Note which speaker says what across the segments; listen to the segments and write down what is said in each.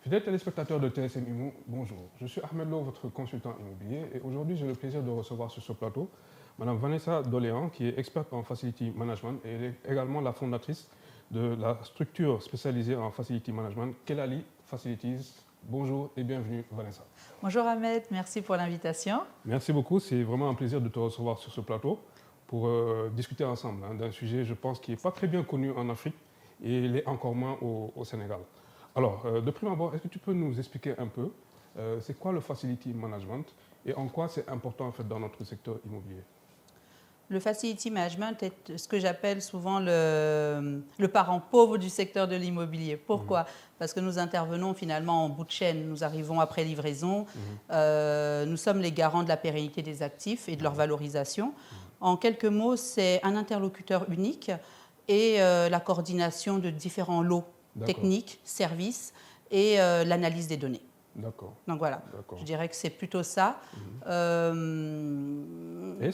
Speaker 1: Fidèles téléspectateurs de TSM Immo, bonjour. Je suis Ahmed Lo, votre consultant immobilier, et aujourd'hui j'ai le plaisir de recevoir sur ce plateau Madame Vanessa Doléan, qui est experte en Facility Management et elle est également la fondatrice de la structure spécialisée en Facility Management, Kelali Facilities. Bonjour et bienvenue Vanessa.
Speaker 2: Bonjour Ahmed, merci pour l'invitation.
Speaker 1: Merci beaucoup, c'est vraiment un plaisir de te recevoir sur ce plateau pour discuter ensemble d'un sujet, je pense, qui n'est pas très bien connu en Afrique et il est encore moins au Sénégal. Alors, de prime abord, est-ce que tu peux nous expliquer un peu c'est quoi le Facility Management et en quoi c'est important en fait, dans notre secteur immobilier?
Speaker 2: Le Facility Management est ce que j'appelle souvent le parent pauvre du secteur de l'immobilier. Pourquoi? Parce que nous intervenons finalement en bout de chaîne. Nous arrivons après livraison. Nous sommes les garants de la pérennité des actifs et de leur valorisation. En quelques mots, c'est un interlocuteur unique et la coordination de différents lots techniques, services et l'analyse des données.
Speaker 1: D'accord.
Speaker 2: Donc voilà, je dirais que c'est plutôt ça.
Speaker 1: Est-ce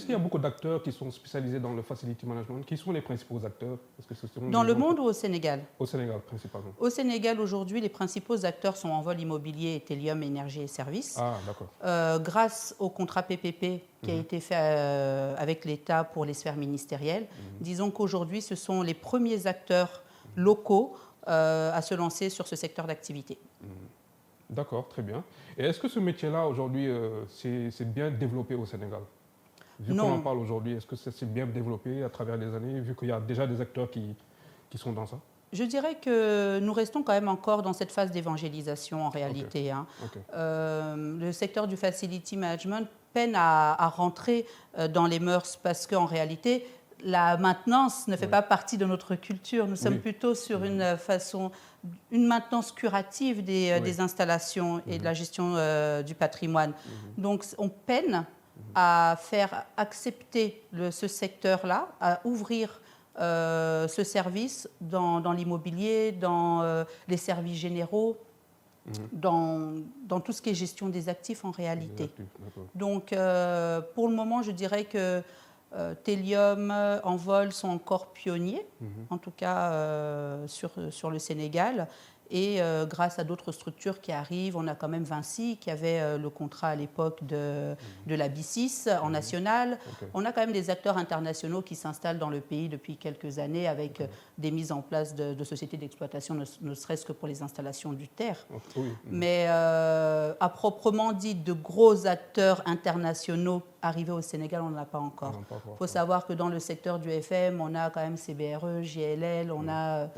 Speaker 1: qu'il y a beaucoup d'acteurs qui sont spécialisés dans le Facility Management? Qui sont les principaux acteurs?
Speaker 2: Dans le monde ou au Sénégal?
Speaker 1: Au Sénégal, principalement.
Speaker 2: Au Sénégal, aujourd'hui, les principaux acteurs sont Envol Immobilier, Telium, Énergie et Services.
Speaker 1: Ah, d'accord.
Speaker 2: Grâce au contrat PPP qui a été fait avec l'État pour les sphères ministérielles, disons qu'aujourd'hui, ce sont les premiers acteurs locaux à se lancer sur ce secteur d'activité.
Speaker 1: D'accord, très bien. Et est-ce que ce métier-là, aujourd'hui, c'est bien développé au Sénégal? Vu qu'on en parle aujourd'hui, est-ce que c'est bien développé à travers les années, vu qu'il y a déjà des acteurs qui sont dans ça?
Speaker 2: Je dirais que nous restons quand même encore dans cette phase d'évangélisation en réalité. Le secteur du Facility Management peine à rentrer dans les mœurs parce qu'en réalité, la maintenance ne fait pas partie de notre culture. Nous sommes plutôt sur une maintenance curative des installations et de la gestion du patrimoine. Donc, on peine à faire accepter ce secteur-là, à ouvrir ce service dans l'immobilier, dans les services généraux, dans tout ce qui est gestion des actifs en réalité. Donc, pour le moment, je dirais que Telium, Envol sont encore pionniers, en tout cas sur le Sénégal. Et grâce à d'autres structures qui arrivent, on a quand même Vinci qui avait le contrat à l'époque de la B6 en national. On a quand même des acteurs internationaux qui s'installent dans le pays depuis quelques années avec des mises en place de sociétés d'exploitation, ne serait-ce que pour les installations du terre. Mais à proprement dit, de gros acteurs internationaux arrivés au Sénégal, on n'en a pas encore. Il faut savoir que dans le secteur du FM, on a quand même CBRE, JLL, on a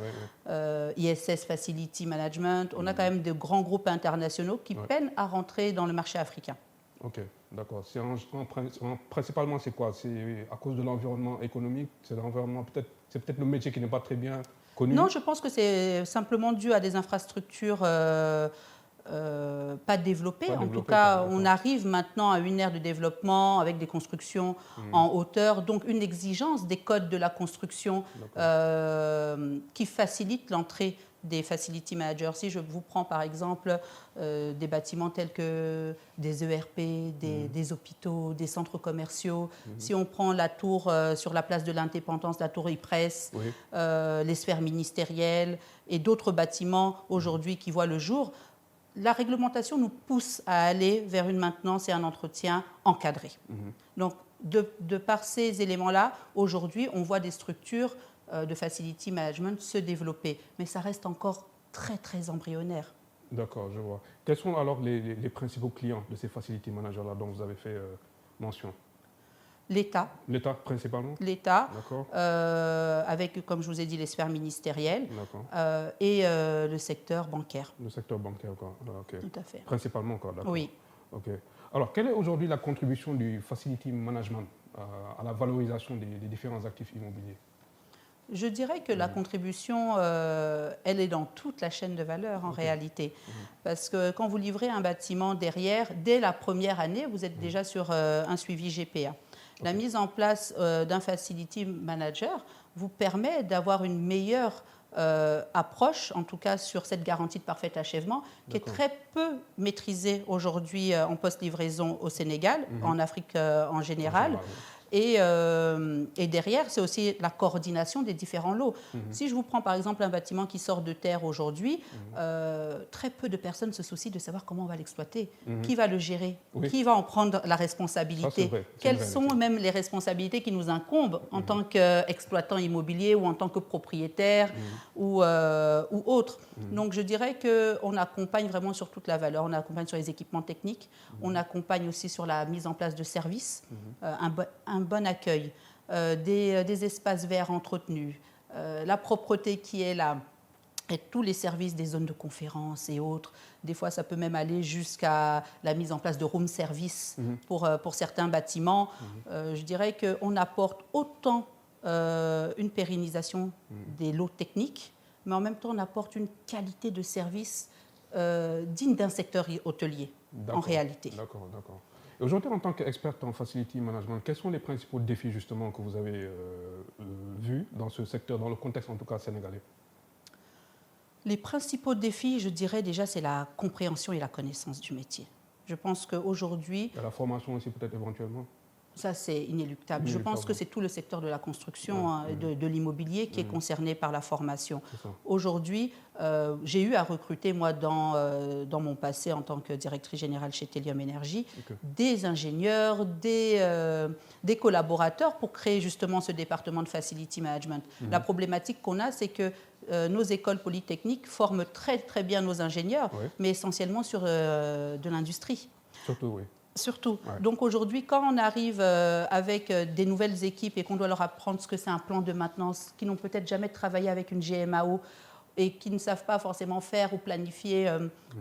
Speaker 2: ISS Facility Management, on a quand même de grands groupes internationaux qui peinent à rentrer dans le marché africain.
Speaker 1: Ok, d'accord. Principalement, c'est quoi? C'est à cause de l'environnement économique? C'est peut-être le métier qui n'est pas très bien connu?
Speaker 2: Non, je pense que c'est simplement dû à des infrastructures pas développées. En tout cas, on arrive maintenant à une ère de développement avec des constructions en hauteur, donc une exigence des codes de la construction qui facilite l'entrée des facility managers. Si je vous prends par exemple des bâtiments tels que des ERP, des hôpitaux, des centres commerciaux, si on prend la tour sur la place de l'Indépendance, la tour IPRES, les sphères ministérielles et d'autres bâtiments aujourd'hui qui voient le jour, la réglementation nous pousse à aller vers une maintenance et un entretien encadré. Donc, de par ces éléments-là, aujourd'hui, on voit des structures de facility management se développer. Mais ça reste encore très, très embryonnaire.
Speaker 1: D'accord, je vois. Quels sont alors les principaux clients de ces facility managers-là dont vous avez fait mention?
Speaker 2: L'État.
Speaker 1: L'État principalement?
Speaker 2: L'État, avec, comme je vous ai dit, les sphères ministérielles et le secteur bancaire.
Speaker 1: Le secteur bancaire, quoi.
Speaker 2: Tout à fait.
Speaker 1: Principalement, quoi, d'accord.
Speaker 2: Oui.
Speaker 1: Ok. Alors, quelle est aujourd'hui la contribution du Facility Management à la valorisation des différents actifs immobiliers?
Speaker 2: Je dirais que la contribution, elle est dans toute la chaîne de valeur en réalité. Parce que quand vous livrez un bâtiment derrière, dès la première année, vous êtes déjà sur un suivi GPA. La mise en place d'un Facility Manager vous permet d'avoir une meilleure approche, en tout cas sur cette garantie de parfait achèvement, qui est très peu maîtrisée aujourd'hui en post-livraison au Sénégal, en Afrique en général. Et derrière, c'est aussi la coordination des différents lots. Si je vous prends par exemple un bâtiment qui sort de terre aujourd'hui, très peu de personnes se soucient de savoir comment on va l'exploiter, qui va le gérer, qui va en prendre la responsabilité, quelles sont même les responsabilités qui nous incombent en tant qu'exploitant immobilier ou en tant que propriétaire ou autre. Donc je dirais qu'on accompagne vraiment sur toute la valeur, on accompagne sur les équipements techniques, on accompagne aussi sur la mise en place de services, un bon accueil, des espaces verts entretenus, la propreté qui est là, et tous les services des zones de conférence et autres. Des fois, ça peut même aller jusqu'à la mise en place de room service pour certains bâtiments. Je dirais qu'on apporte autant une pérennisation des lots techniques, mais en même temps, on apporte une qualité de service digne d'un secteur hôtelier, en réalité.
Speaker 1: D'accord. Et aujourd'hui, en tant qu'experte en facility management, quels sont les principaux défis justement que vous avez vus dans ce secteur, dans le contexte en tout cas sénégalais?
Speaker 2: Les principaux défis, je dirais déjà, c'est la compréhension et la connaissance du métier. Je pense qu'aujourd'hui...
Speaker 1: Et la formation aussi peut-être éventuellement?
Speaker 2: Ça, c'est inéluctable. Je pense que c'est tout le secteur de la construction, de l'immobilier qui est concerné par la formation. Aujourd'hui, j'ai eu à recruter, moi, dans mon passé en tant que directrice générale chez Telium Énergie, des ingénieurs, des collaborateurs pour créer justement ce département de Facility Management. La problématique qu'on a, c'est que nos écoles polytechniques forment très, très bien nos ingénieurs, mais essentiellement sur de l'industrie.
Speaker 1: Surtout, oui.
Speaker 2: Surtout. Donc aujourd'hui, quand on arrive avec des nouvelles équipes et qu'on doit leur apprendre ce que c'est un plan de maintenance, qui n'ont peut-être jamais travaillé avec une GMAO et qui ne savent pas forcément faire ou planifier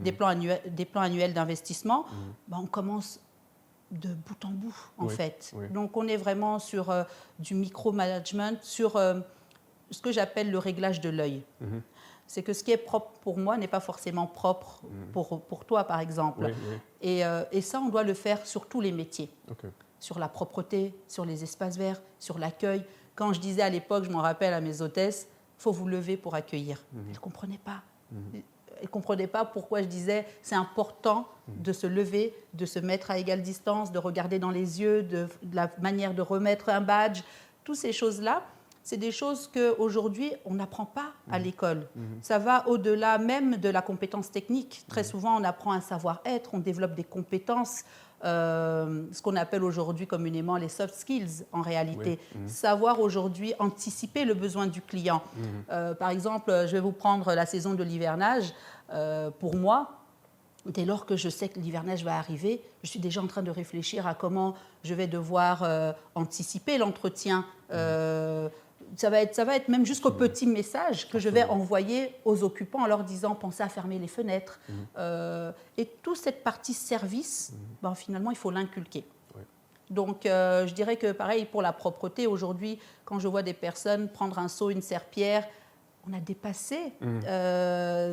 Speaker 2: des plans annuels d'investissement, on commence de bout en bout, en fait. Donc on est vraiment sur du micromanagement, sur ce que j'appelle le réglage de l'œil. C'est que ce qui est propre pour moi n'est pas forcément propre pour toi, par exemple. Et ça, on doit le faire sur tous les métiers. Sur la propreté, sur les espaces verts, sur l'accueil. Quand je disais à l'époque, je m'en rappelle à mes hôtesses, il faut vous lever pour accueillir. Elles ne comprenaient pas. Elles ne comprenaient pas pourquoi je disais c'est important de se lever, de se mettre à égale distance, de regarder dans les yeux, de la manière de remettre un badge. Toutes ces choses-là, c'est des choses qu'aujourd'hui, on n'apprend pas à l'école. Ça va au-delà même de la compétence technique. Très souvent, on apprend un savoir-être, on développe des compétences, ce qu'on appelle aujourd'hui communément les soft skills, en réalité. Savoir aujourd'hui anticiper le besoin du client. Par exemple, je vais vous prendre la saison de l'hivernage. Pour moi, dès lors que je sais que l'hivernage va arriver, je suis déjà en train de réfléchir à comment je vais devoir anticiper l'entretien. Ça va être même jusqu'au petit message que je vais envoyer aux occupants en leur disant « pensez à fermer les fenêtres ». Et toute cette partie service, finalement, il faut l'inculquer. Donc, je dirais que pareil pour la propreté. Aujourd'hui, quand je vois des personnes prendre un seau, une serpillière, on a dépassé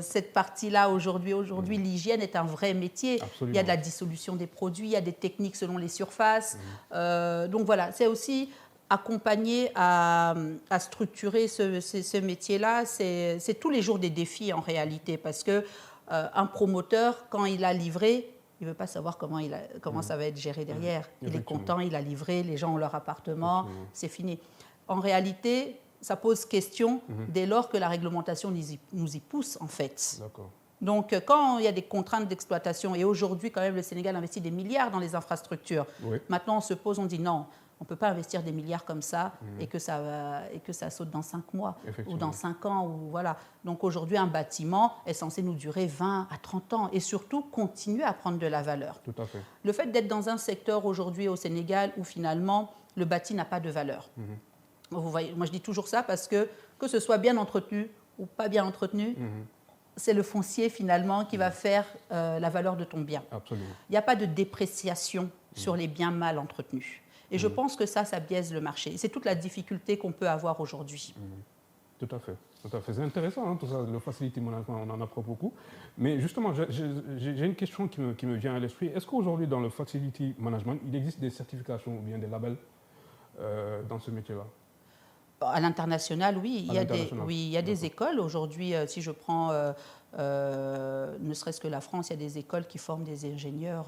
Speaker 2: cette partie-là aujourd'hui. Aujourd'hui, l'hygiène est un vrai métier. Absolument. Il y a de la dissolution des produits, il y a des techniques selon les surfaces. Donc voilà, c'est aussi accompagner à structurer ce métier-là. C'est tous les jours des défis en réalité, parce qu'un promoteur, quand il a livré, il ne veut pas savoir comment ça va être géré derrière. Il est content, il a livré, les gens ont leur appartement, c'est fini. En réalité, ça pose question dès lors que la réglementation nous y pousse, en fait. Donc, quand il y a des contraintes d'exploitation, et aujourd'hui, quand même, le Sénégal investit des milliards dans les infrastructures, maintenant, on se pose, on dit non, on ne peut pas investir des milliards comme ça et que ça saute dans 5 mois ou dans 5 ans. Ou voilà. Donc, aujourd'hui, un bâtiment est censé nous durer 20 à 30 ans et surtout continuer à prendre de la valeur.
Speaker 1: Tout à fait.
Speaker 2: Le fait d'être dans un secteur aujourd'hui au Sénégal où finalement, le bâti n'a pas de valeur. Vous voyez, moi, je dis toujours ça parce que ce soit bien entretenu ou pas bien entretenu, c'est le foncier finalement qui va faire la valeur de ton bien.
Speaker 1: Absolument. Il
Speaker 2: n'y a pas de dépréciation sur les biens mal entretenus. Et je pense que ça biaise le marché. C'est toute la difficulté qu'on peut avoir aujourd'hui.
Speaker 1: Tout à fait. C'est intéressant, hein, tout ça, le facility management, on en apprend beaucoup. Mais justement, j'ai une question qui me vient à l'esprit. Est-ce qu'aujourd'hui, dans le facility management, il existe des certifications ou bien des labels dans ce métier-là?
Speaker 2: À l'international, oui. Il y a des écoles. Aujourd'hui, si je prends ne serait-ce que la France, il y a des écoles qui forment des ingénieurs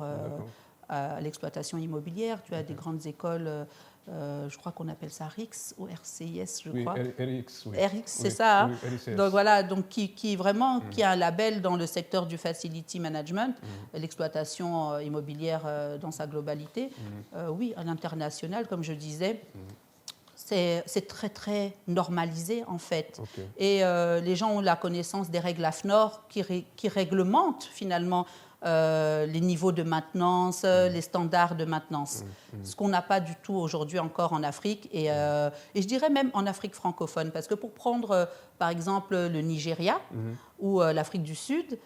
Speaker 2: à l'exploitation immobilière. Tu as des grandes écoles je crois qu'on appelle ça RICS ou RCIS, je
Speaker 1: oui,
Speaker 2: crois.
Speaker 1: RX, oui.
Speaker 2: RX, c'est
Speaker 1: oui,
Speaker 2: ça. Hein?
Speaker 1: Oui, RICS.
Speaker 2: Donc voilà, donc qui vraiment qui a un label dans le secteur du facility management, l'exploitation immobilière dans sa globalité. Oui, à l'international, comme je disais. C'est très, très normalisé, en fait.
Speaker 1: Okay.
Speaker 2: Et les gens ont la connaissance des règles AFNOR qui réglementent, finalement, les niveaux de maintenance, les standards de maintenance. Ce qu'on n'a pas du tout aujourd'hui encore en Afrique, et je dirais même en Afrique francophone. Parce que pour prendre, par exemple, le Nigeria ou l'Afrique du Sud,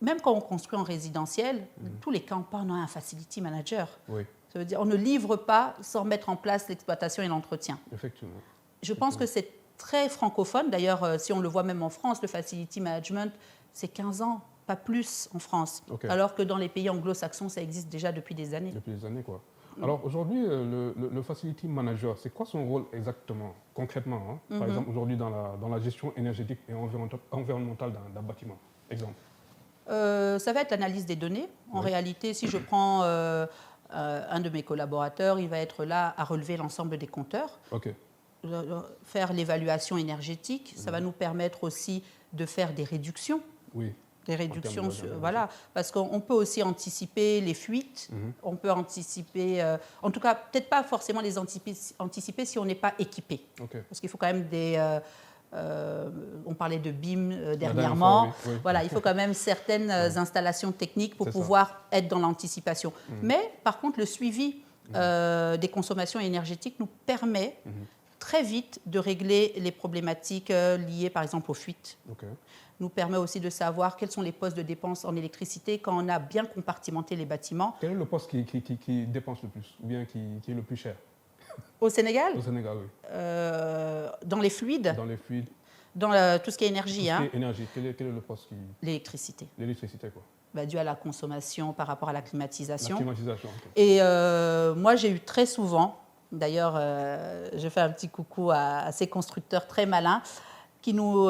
Speaker 2: même quand on construit en résidentiel, tous les campagnes, on a un facility manager.
Speaker 1: Oui.
Speaker 2: Ça veut dire on ne livre pas sans mettre en place l'exploitation et l'entretien.
Speaker 1: Effectivement.
Speaker 2: Je pense que c'est très francophone. D'ailleurs, si on le voit même en France, le facility management, c'est 15 ans, pas plus en France. Okay. Alors que dans les pays anglo-saxons, ça existe déjà depuis des années.
Speaker 1: Depuis des années, quoi. Alors aujourd'hui, le facility manager, c'est quoi son rôle exactement, concrètement, hein? Par exemple, aujourd'hui, dans la gestion énergétique et environnementale d'un bâtiment, exemple.
Speaker 2: Ça va être l'analyse des données. En réalité, si je prends... un de mes collaborateurs, il va être là à relever l'ensemble des compteurs, faire l'évaluation énergétique. Ça va nous permettre aussi de faire des réductions.
Speaker 1: Oui.
Speaker 2: Des réductions, voilà, parce qu'on peut aussi anticiper les fuites, on peut anticiper, en tout cas, peut-être pas forcément les anticiper si on n'est pas équipé. Parce qu'il faut quand même des... on parlait de BIM dernièrement.
Speaker 1: Oui.
Speaker 2: Voilà, il faut quand même certaines installations techniques pour pouvoir être dans l'anticipation. Mais par contre, le suivi des consommations énergétiques nous permet très vite de régler les problématiques liées par exemple aux fuites. Nous permet aussi de savoir quels sont les postes de dépenses en électricité quand on a bien compartimenté les bâtiments.
Speaker 1: Quel est le poste qui dépense le plus ou bien qui est le plus cher?
Speaker 2: Au Sénégal?
Speaker 1: Au Sénégal, oui.
Speaker 2: Dans les fluides?
Speaker 1: Dans les fluides.
Speaker 2: Dans tout ce qui est énergie.
Speaker 1: Tout ce qui est énergie. Quel est le poste qui...
Speaker 2: L'électricité.
Speaker 1: L'électricité, quoi.
Speaker 2: Dû à la consommation par rapport à la climatisation.
Speaker 1: La climatisation,
Speaker 2: Et moi, j'ai eu très souvent, d'ailleurs, je fais un petit coucou à ces constructeurs très malins, qui nous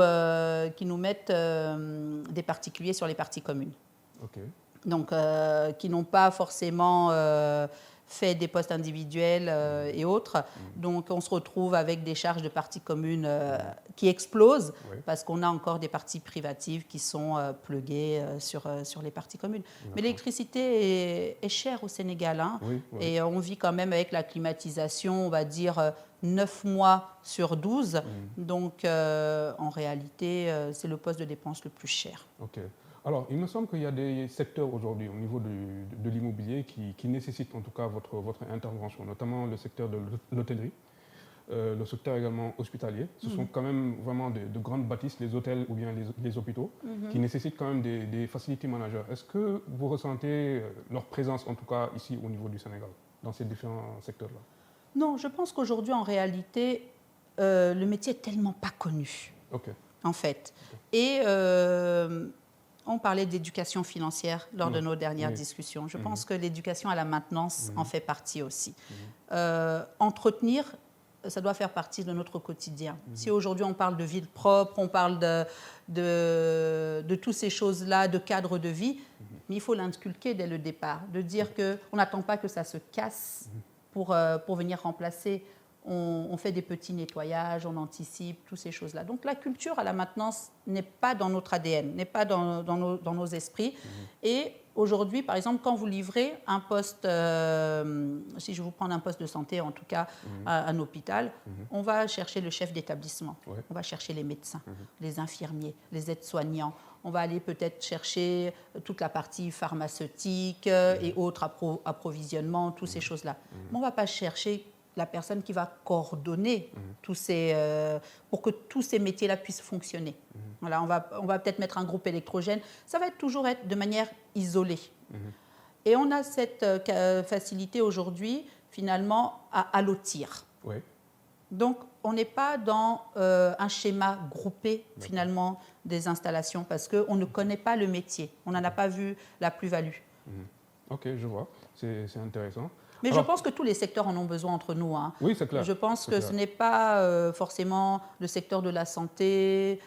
Speaker 2: mettent des particuliers sur les parties communes. Donc, qui n'ont pas forcément... fait des postes individuels et autres. Donc, on se retrouve avec des charges de parties communes qui explosent parce qu'on a encore des parties privatives qui sont pluguées sur les parties communes. Mais l'électricité est chère au Sénégal. Hein, et on vit quand même avec la climatisation, on va dire, 9 mois sur 12. Donc, en réalité, c'est le poste de dépense le plus cher.
Speaker 1: Alors, il me semble qu'il y a des secteurs aujourd'hui au niveau de l'immobilier qui nécessitent en tout cas votre intervention, notamment le secteur de l'hôtellerie, le secteur également hospitalier. Ce sont quand même vraiment de grandes bâtisses, les hôtels ou bien les hôpitaux, qui nécessitent quand même des facility managers. Est-ce que vous ressentez leur présence en tout cas ici au niveau du Sénégal, dans ces différents secteurs-là?
Speaker 2: Non, je pense qu'aujourd'hui, en réalité, le métier n'est tellement pas connu, en fait. Et... on parlait d'éducation financière lors de nos dernières discussions. Je pense que l'éducation à la maintenance en fait partie aussi. Entretenir, ça doit faire partie de notre quotidien. Si aujourd'hui on parle de ville propre, on parle de toutes ces choses-là, de cadre de vie, mais il faut l'inculquer dès le départ, de dire qu'on n'attend pas que ça se casse pour venir remplacer. On fait des petits nettoyages, on anticipe, toutes ces choses-là. Donc la culture à la maintenance n'est pas dans notre ADN, n'est pas dans nos esprits. Et aujourd'hui, par exemple, quand vous livrez un poste, si je vous prends un poste de santé, en tout cas un hôpital, on va chercher le chef d'établissement, on va chercher les médecins, les infirmiers, les aides-soignants. On va aller peut-être chercher toute la partie pharmaceutique et autres approvisionnement, toutes ces choses-là. Mais on ne va pas chercher la personne qui va coordonner pour que tous ces métiers-là puissent fonctionner. Voilà, on va peut-être mettre un groupe électrogène. Ça va toujours être de manière isolée. Et on a cette facilité aujourd'hui, finalement, à allotir. Donc, on n'est pas dans un schéma groupé, finalement, des installations, parce qu'on ne connaît pas le métier. On n'en a pas vu la plus-value.
Speaker 1: Ok, je vois. C'est intéressant.
Speaker 2: Mais je pense que tous les secteurs en ont besoin entre nous. Hein.
Speaker 1: Oui, c'est clair.
Speaker 2: Je pense que ce n'est pas forcément le secteur de la santé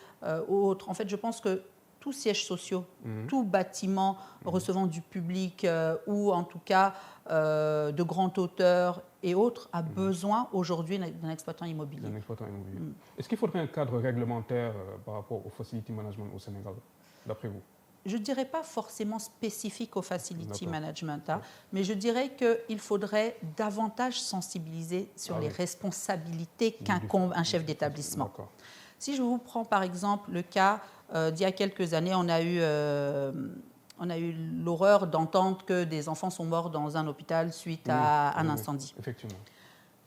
Speaker 2: ou autre. En fait, je pense que tout siège social, tout bâtiment recevant du public ou en tout cas de grands auteurs et autres a besoin aujourd'hui d'un exploitant immobilier.
Speaker 1: Est-ce qu'il faudrait un cadre réglementaire par rapport au facility management au Sénégal, d'après vous?
Speaker 2: Je ne dirais pas forcément spécifique au facility management, mais je dirais qu'il faudrait davantage sensibiliser sur les responsabilités qu'incombe un chef d'établissement. Si je vous prends par exemple le cas d'il y a quelques années, on a eu l'horreur d'entendre que des enfants sont morts dans un hôpital suite à un incendie.
Speaker 1: Effectivement.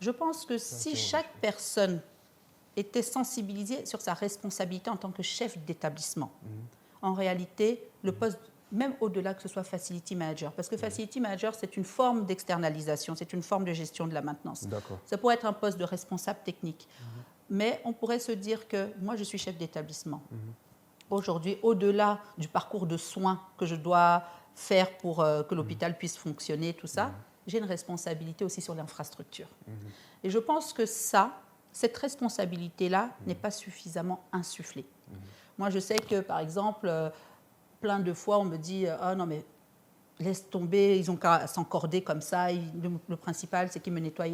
Speaker 2: Je pense que si chaque personne était sensibilisée sur sa responsabilité en tant que chef d'établissement, en réalité, le poste, même au-delà que ce soit Facility Manager, parce que Facility Manager, c'est une forme d'externalisation, c'est une forme de gestion de la maintenance. Ça pourrait être un poste de responsable technique. Mais on pourrait se dire que moi, je suis chef d'établissement. Aujourd'hui, au-delà du parcours de soins que je dois faire pour que l'hôpital puisse fonctionner, tout ça, j'ai une responsabilité aussi sur l'infrastructure. Et je pense que cette responsabilité-là n'est pas suffisamment insufflée. Moi, je sais que, par exemple, plein de fois, on me dit « Ah non, mais laisse tomber, ils ont qu'à s'encorder comme ça. Le principal, c'est qu'ils me nettoient,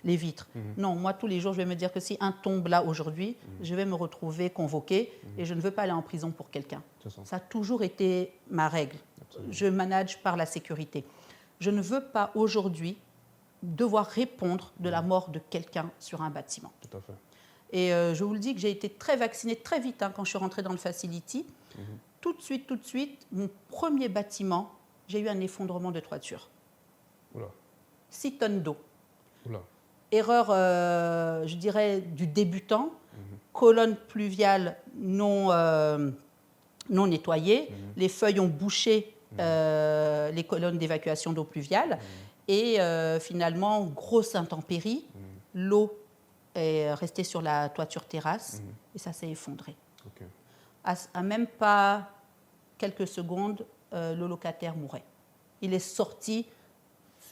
Speaker 2: les vitres. » Non, moi, tous les jours, je vais me dire que si un tombe là aujourd'hui, je vais me retrouver convoqué et je ne veux pas aller en prison pour quelqu'un. Ça a toujours été ma règle. Je manage par la sécurité. Je ne veux pas aujourd'hui devoir répondre de la mort de quelqu'un sur un bâtiment.
Speaker 1: Tout à fait.
Speaker 2: Et je vous le dis que j'ai été très vaccinée très vite quand je suis rentrée dans le Facility. Tout de suite, mon premier bâtiment, j'ai eu un effondrement de toiture. 6 tonnes d'eau. Erreur, je dirais, du débutant. Colonne pluviale non nettoyée. Les feuilles ont bouché les colonnes d'évacuation d'eau pluviale. Et finalement, grosse intempérie. L'eau est restée sur la toiture terrasse et ça s'est effondré. À même pas quelques secondes, le locataire mourait. Il est sorti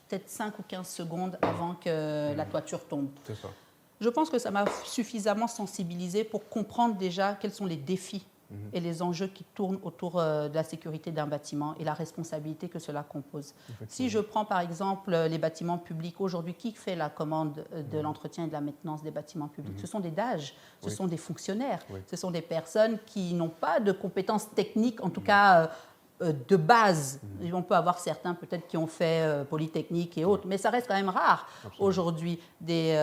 Speaker 2: peut-être 5 ou 15 secondes avant que la toiture tombe. Je pense que ça m'a suffisamment sensibilisée pour comprendre déjà quels sont les défis et les enjeux qui tournent autour de la sécurité d'un bâtiment et la responsabilité que cela compose. Si je prends par exemple les bâtiments publics, aujourd'hui, qui fait la commande de l'entretien et de la maintenance des bâtiments publics? Ce sont des DAGE, ce sont des fonctionnaires, ce sont des personnes qui n'ont pas de compétences techniques, en tout cas de base. On peut avoir certains peut-être qui ont fait Polytechnique et autres, mais ça reste quand même rare aujourd'hui des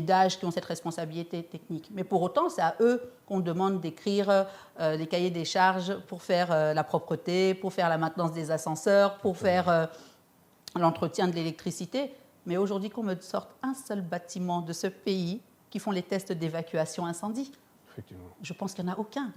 Speaker 2: DAGE qui ont cette responsabilité technique. Mais pour autant, c'est à eux qu'on demande d'écrire les cahiers des charges pour faire la propreté, pour faire la maintenance des ascenseurs, pour faire l'entretien de l'électricité. Mais aujourd'hui, qu'on me sorte un seul bâtiment de ce pays qui font les tests d'évacuation incendie. Je pense qu'il n'y en a aucun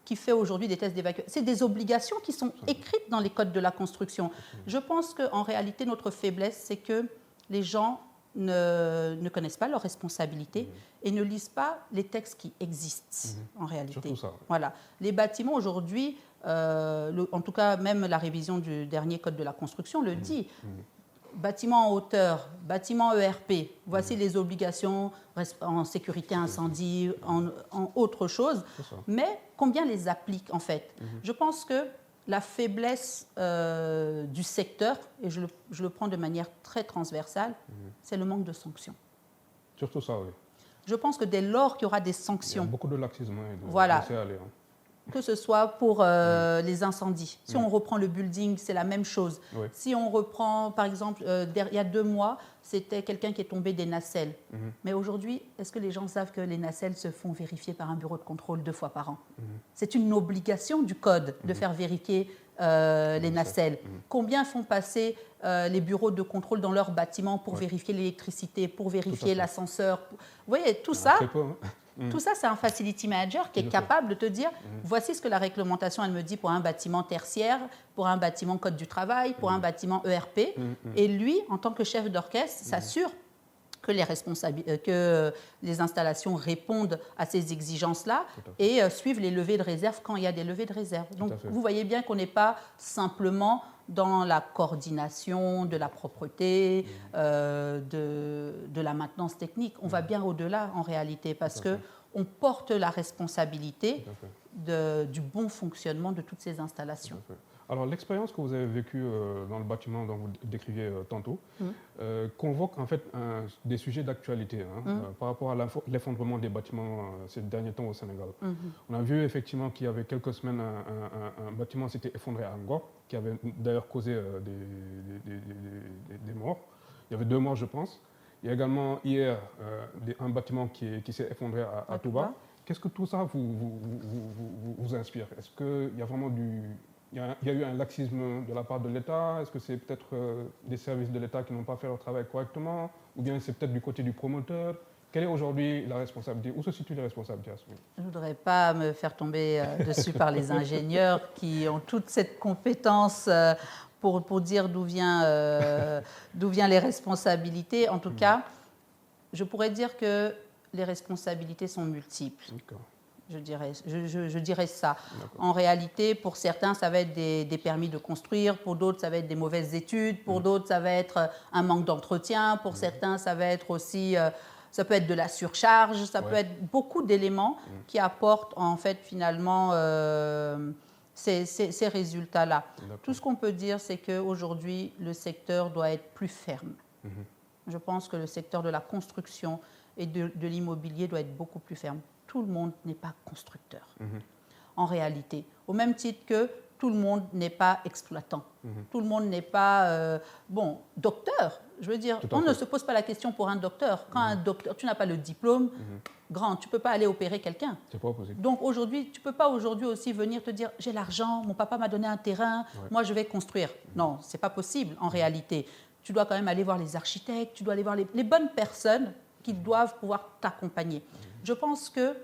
Speaker 2: qui fait aujourd'hui des tests d'évacuation. C'est des obligations qui sont écrites dans les codes de la construction. Je pense qu'en réalité, notre faiblesse, c'est que les gens ne connaissent pas leurs responsabilités et ne lisent pas les textes qui existent en réalité. Voilà. Les bâtiments aujourd'hui, en tout cas même la révision du dernier code de la construction le dit, bâtiment en hauteur, bâtiment ERP, voici les obligations en sécurité incendie, en autre chose, mais combien les appliquent en fait? Je pense que la faiblesse du secteur, et je le prends de manière très transversale, c'est le manque de sanctions.
Speaker 1: Surtout ça, oui.
Speaker 2: Je pense que dès lors qu'il y aura des sanctions...
Speaker 1: Il y a beaucoup de laxisme.
Speaker 2: Voilà. Que ce soit pour les incendies. Si on reprend le building, c'est la même chose. Si on reprend, par exemple, il y a 2 mois, c'était quelqu'un qui est tombé des nacelles. Mais aujourd'hui, est-ce que les gens savent que les nacelles se font vérifier par un bureau de contrôle 2 fois par an? C'est une obligation du code de faire vérifier les nacelles. Combien font passer les bureaux de contrôle dans leurs bâtiments pour vérifier l'électricité, pour vérifier l'ascenseur? Vous voyez, tout ça... Tout ça, c'est un facility manager qui est capable de te dire voici ce que la réglementation elle me dit pour un bâtiment tertiaire, pour un bâtiment code du travail, pour un bâtiment ERP. Et lui, en tant que chef d'orchestre, s'assure que les installations répondent à ces exigences-là et suivent les levées de réserve quand il y a des levées de réserve. Donc, vous voyez bien qu'on n'est pas simplement dans la coordination de la propreté, de la maintenance technique. On va bien au-delà en réalité parce qu'on porte la responsabilité du bon fonctionnement de toutes ces installations.
Speaker 1: Alors, l'expérience que vous avez vécue dans le bâtiment dont vous décriviez tantôt convoque en fait des sujets d'actualité par rapport à l'effondrement des bâtiments ces derniers temps au Sénégal. On a vu effectivement qu'il y avait quelques semaines, un bâtiment s'était effondré à Ngor, qui avait d'ailleurs causé des morts. Il y avait 2 morts, je pense. Il y a également hier un bâtiment qui s'est effondré à Touba. Qu'est-ce que tout ça vous inspire? Est-ce qu'il y a vraiment il y a eu un laxisme de la part de l'État? Est-ce que c'est peut-être des services de l'État qui n'ont pas fait leur travail correctement? Ou bien c'est peut-être du côté du promoteur? Quelle est aujourd'hui la responsabilité? Où se situent les responsabilités à ce moment?
Speaker 2: Je ne voudrais pas me faire tomber dessus par les ingénieurs qui ont toute cette compétence pour dire d'où viennent les responsabilités. En tout cas, je pourrais dire que les responsabilités sont multiples. Je dirais ça. En réalité, pour certains, ça va être des permis de construire. Pour d'autres, ça va être des mauvaises études. Pour d'autres, ça va être un manque d'entretien. Pour certains, ça va être aussi... ça peut être de la surcharge. Ça peut être beaucoup d'éléments qui apportent, en fait, finalement, ces résultats-là. Tout ce qu'on peut dire, c'est qu'aujourd'hui, le secteur doit être plus ferme. Je pense que le secteur de la construction et de l'immobilier doit être beaucoup plus ferme. Tout le monde n'est pas constructeur, en réalité. Au même titre que tout le monde n'est pas exploitant. Tout le monde n'est pas, docteur. Je veux dire, on ne se pose pas la question pour un docteur. Quand un docteur, tu n'as pas le diplôme, grand, tu ne peux pas aller opérer quelqu'un.
Speaker 1: C'est pas possible.
Speaker 2: Donc aujourd'hui, tu ne peux pas aujourd'hui aussi venir te dire, j'ai l'argent, mon papa m'a donné un terrain, moi je vais construire. Non, ce n'est pas possible en réalité. Tu dois quand même aller voir les architectes, tu dois aller voir les bonnes personnes qui doivent pouvoir t'accompagner. Je pense que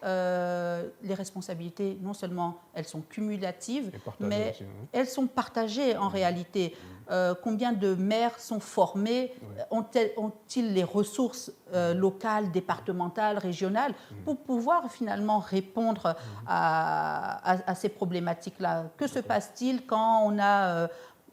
Speaker 2: les responsabilités, non seulement elles sont cumulatives, mais aussi, elles sont partagées en réalité. Combien de maires sont formés, ont-ils les ressources locales, départementales, régionales pour pouvoir finalement répondre à ces problématiques-là? Que se passe-t-il quand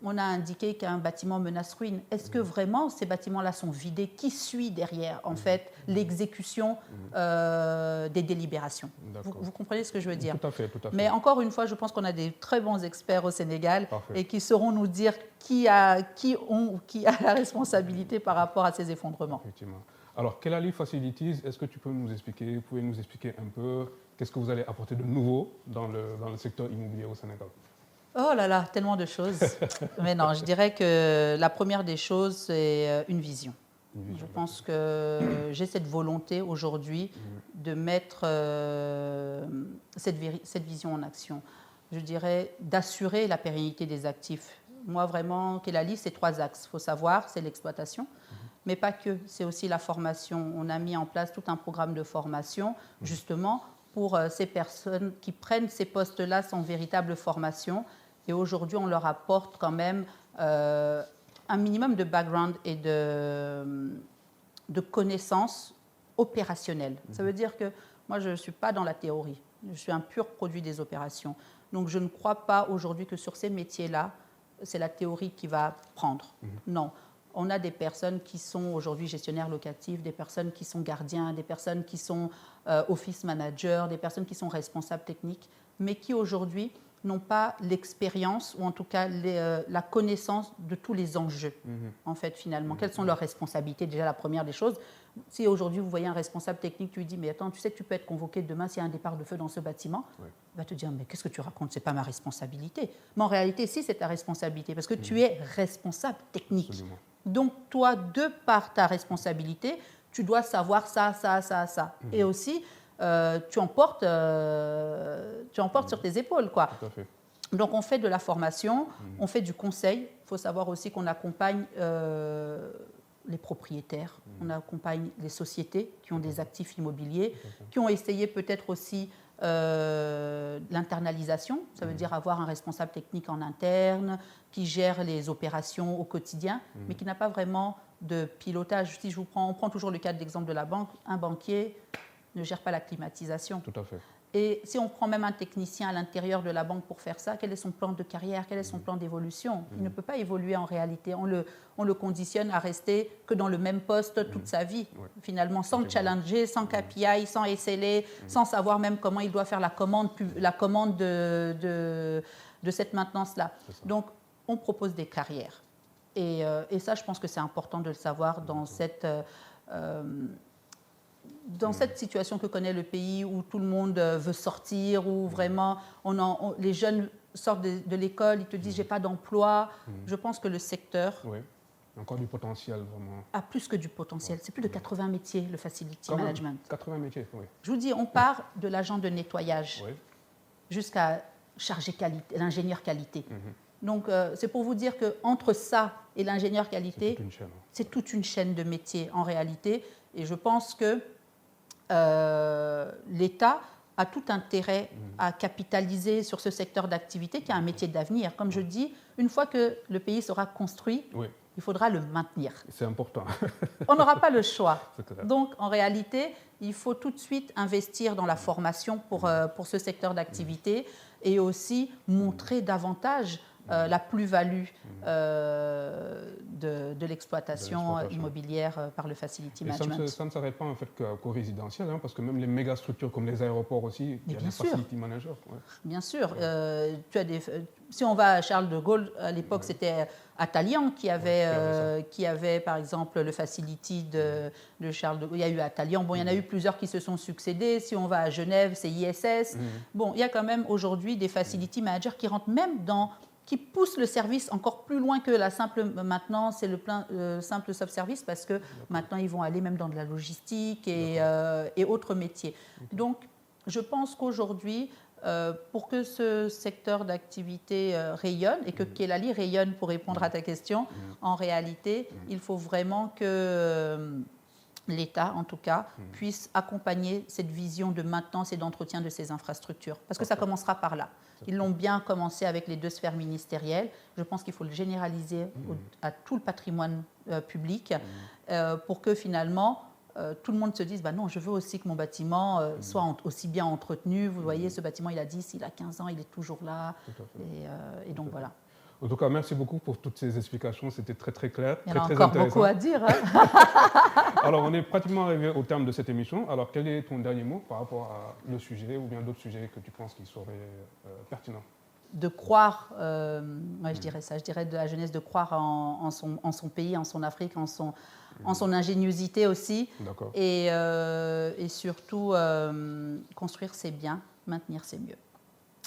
Speaker 2: on a indiqué qu'un bâtiment menace ruine? Est-ce que vraiment ces bâtiments-là sont vidés? Qui suit derrière, en fait, l'exécution des délibérations? Vous comprenez ce que je veux dire?
Speaker 1: Tout à fait.
Speaker 2: Mais encore une fois, je pense qu'on a des très bons experts au Sénégal et qui sauront nous dire qui a la responsabilité par rapport à ces effondrements.
Speaker 1: Effectivement. Alors, Kelali Facilities, est-ce que vous pouvez nous expliquer un peu qu'est-ce que vous allez apporter de nouveau dans le secteur immobilier au Sénégal?
Speaker 2: Oh là là, tellement de choses. Mais non, je dirais que la première des choses, c'est une vision. Je pense que j'ai cette volonté aujourd'hui de mettre cette vision en action. Je dirais d'assurer la pérennité des actifs. Moi, vraiment, Kelali, c'est 3 axes. Il faut savoir, c'est l'exploitation, mais pas que. C'est aussi la formation. On a mis en place tout un programme de formation, justement, pour ces personnes qui prennent ces postes-là sans véritable formation. Et aujourd'hui, on leur apporte quand même un minimum de background et de connaissances opérationnelles. Ça veut dire que moi, je ne suis pas dans la théorie. Je suis un pur produit des opérations. Donc, je ne crois pas aujourd'hui que sur ces métiers-là, c'est la théorie qui va prendre. Non. On a des personnes qui sont aujourd'hui gestionnaires locatifs, des personnes qui sont gardiens, des personnes qui sont office managers, des personnes qui sont responsables techniques, mais qui aujourd'hui n'ont pas l'expérience ou en tout cas la connaissance de tous les enjeux, en fait, finalement. Quelles sont leurs responsabilités? Déjà, la première des choses, si aujourd'hui vous voyez un responsable technique, tu lui dis, mais attends, tu sais que tu peux être convoqué demain s'il y a un départ de feu dans ce bâtiment, il va te dire, mais qu'est-ce que tu racontes? Ce n'est pas ma responsabilité. Mais en réalité, si, c'est ta responsabilité, parce que tu es responsable technique. Absolument. Donc, toi, de par ta responsabilité, tu dois savoir ça. Et aussi, tu emportes sur tes épaules, quoi.
Speaker 1: Tout à fait.
Speaker 2: Donc, on fait de la formation, on fait du conseil. Il faut savoir aussi qu'on accompagne les propriétaires, on accompagne les sociétés qui ont des actifs immobiliers, qui ont essayé peut-être aussi l'internalisation. Ça veut dire avoir un responsable technique en interne qui gère les opérations au quotidien, mais qui n'a pas vraiment de pilotage. Si on prend toujours le cas d'exemple de la banque, un banquier, ne gère pas la climatisation.
Speaker 1: Tout à fait.
Speaker 2: Et si on prend même un technicien à l'intérieur de la banque pour faire ça, quel est son plan de carrière, quel est son plan d'évolution? Il ne peut pas évoluer en réalité. On le conditionne à rester que dans le même poste toute sa vie, finalement, sans challenger, sans KPI, sans SLA, sans savoir même comment il doit faire la commande de cette maintenance-là. Donc, on propose des carrières. Et ça, je pense que c'est important de le savoir dans cette situation que connaît le pays où tout le monde veut sortir, où vraiment les jeunes sortent de l'école, ils te disent « j'ai pas d'emploi ». Je pense que le secteur
Speaker 1: encore du potentiel, vraiment.
Speaker 2: A plus que du potentiel. C'est plus de 80 métiers, le Facility Management.
Speaker 1: 80 métiers, oui.
Speaker 2: Je vous dis, on part de l'agent de nettoyage jusqu'à chargé qualité, l'ingénieur qualité. Donc, c'est pour vous dire qu'entre ça et l'ingénieur qualité, c'est toute une chaîne de métiers en réalité. Et je pense que l'État a tout intérêt à capitaliser sur ce secteur d'activité qui est un métier d'avenir. Comme je dis, une fois que le pays sera construit, il faudra le maintenir.
Speaker 1: C'est important.
Speaker 2: On n'aura pas le choix. Donc, en réalité, il faut tout de suite investir dans la formation pour ce secteur d'activité et aussi montrer davantage la plus-value de l'exploitation immobilière par le Facility Management.
Speaker 1: Ça ne s'arrête pas en fait qu'au résidentiel, parce que même les méga structures comme les aéroports aussi, il y a des Facility Managers.
Speaker 2: Bien sûr. Si on va à Charles de Gaulle, à l'époque, c'était Atalian qui avait, par exemple, le Facility de Charles de Gaulle. Il y a eu Atalian. Bon, il y en a eu plusieurs qui se sont succédés. Si on va à Genève, c'est ISS. Bon, il y a quand même aujourd'hui des Facility Managers qui rentrent même qui poussent le service encore plus loin que la simple maintenance et le simple soft service, parce que maintenant, ils vont aller même dans de la logistique et autres métiers. Donc, je pense qu'aujourd'hui, pour que ce secteur d'activité rayonne et que Kelali rayonne, pour répondre à ta question, en réalité, il faut vraiment que l'État, en tout cas, puisse accompagner cette vision de maintenance et d'entretien de ces infrastructures. Parce que ça commencera par là. Ils l'ont bien commencé avec les 2 sphères ministérielles. Je pense qu'il faut le généraliser à tout le patrimoine public pour que finalement tout le monde se dise non, je veux aussi que mon bâtiment soit aussi bien entretenu. Vous voyez, ce bâtiment, il a 10, il a 15 ans, il est toujours là. Et donc voilà.
Speaker 1: En tout cas, merci beaucoup pour toutes ces explications. C'était très, très clair.
Speaker 2: Il y en a encore beaucoup à dire.
Speaker 1: Alors, on est pratiquement arrivé au terme de cette émission. Alors, quel est ton dernier mot par rapport à le sujet ou bien d'autres sujets que tu penses qui seraient pertinents? De croire,
Speaker 2: je dirais ça, je dirais de la jeunesse de croire en son pays, en son Afrique, en son ingéniosité aussi. Et surtout, construire c'est bien, maintenir c'est mieux.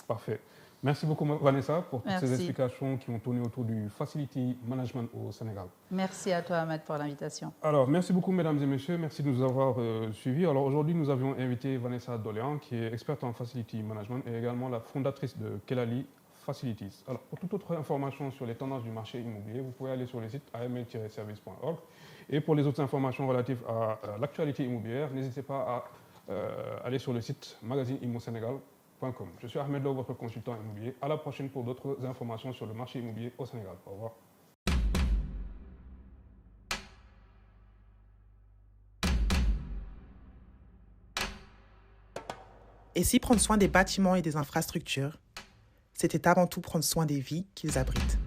Speaker 1: Parfait. Merci beaucoup Vanessa pour toutes ces explications qui ont tourné autour du Facility Management au Sénégal.
Speaker 2: Merci à toi Ahmed pour l'invitation.
Speaker 1: Alors merci beaucoup mesdames et messieurs, merci de nous avoir suivis. Alors aujourd'hui nous avions invité Vanessa Doléan qui est experte en Facility Management et également la fondatrice de Kelali Facilities. Alors pour toute autre information sur les tendances du marché immobilier, vous pouvez aller sur le site aml-service.org et pour les autres informations relatives à l'actualité immobilière, n'hésitez pas à aller sur le site magazineimmosénégal.com. Je suis Ahmed Lo, votre consultant immobilier. À la prochaine pour d'autres informations sur le marché immobilier au Sénégal. Au revoir.
Speaker 3: Et si prendre soin des bâtiments et des infrastructures, c'était avant tout prendre soin des vies qu'ils abritent.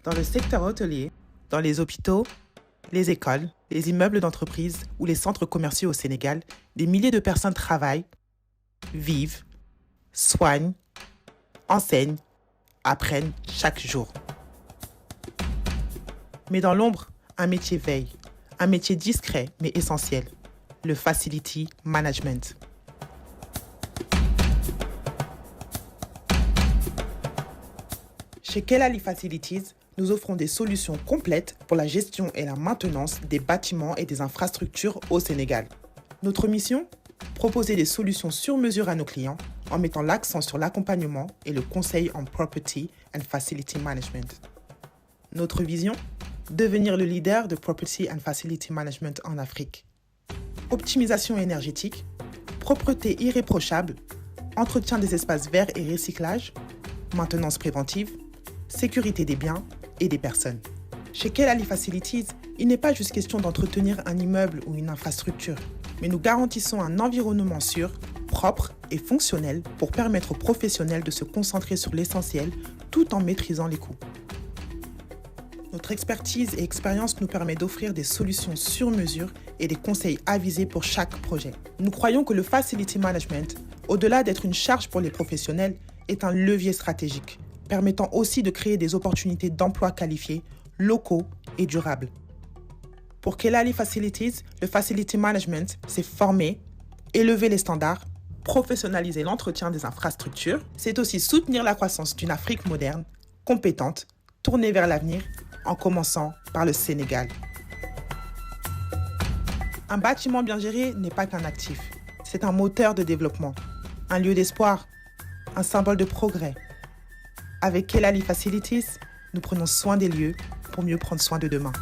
Speaker 3: Dans le secteur hôtelier, dans les hôpitaux, les écoles, les immeubles d'entreprise ou les centres commerciaux au Sénégal, des milliers de personnes travaillent, vivent, soignent, enseignent, apprennent chaque jour. Mais dans l'ombre, un métier veille, un métier discret mais essentiel, le Facility Management. Chez Kelali Facilities, nous offrons des solutions complètes pour la gestion et la maintenance des bâtiments et des infrastructures au Sénégal. Notre mission ? Proposer des solutions sur mesure à nos clients en mettant l'accent sur l'accompagnement et le conseil en Property and Facility Management. Notre vision ? Devenir le leader de Property and Facility Management en Afrique. Optimisation énergétique, propreté irréprochable, entretien des espaces verts et recyclage, maintenance préventive, sécurité des biens et des personnes. Chez Kelali Facilities, il n'est pas juste question d'entretenir un immeuble ou une infrastructure, mais nous garantissons un environnement sûr, propre et fonctionnel pour permettre aux professionnels de se concentrer sur l'essentiel tout en maîtrisant les coûts. Notre expertise et expérience nous permet d'offrir des solutions sur mesure et des conseils avisés pour chaque projet. Nous croyons que le Facility Management, au-delà d'être une charge pour les professionnels, est un levier stratégique, permettant aussi de créer des opportunités d'emploi qualifiés, locaux et durables. Pour Kelali Facilities, le Facility Management, c'est former, élever les standards, professionnaliser l'entretien des infrastructures, c'est aussi soutenir la croissance d'une Afrique moderne, compétente, tournée vers l'avenir, en commençant par le Sénégal. Un bâtiment bien géré n'est pas qu'un actif, c'est un moteur de développement, un lieu d'espoir, un symbole de progrès. Avec Kelali Facilities, nous prenons soin des lieux pour mieux prendre soin de demain.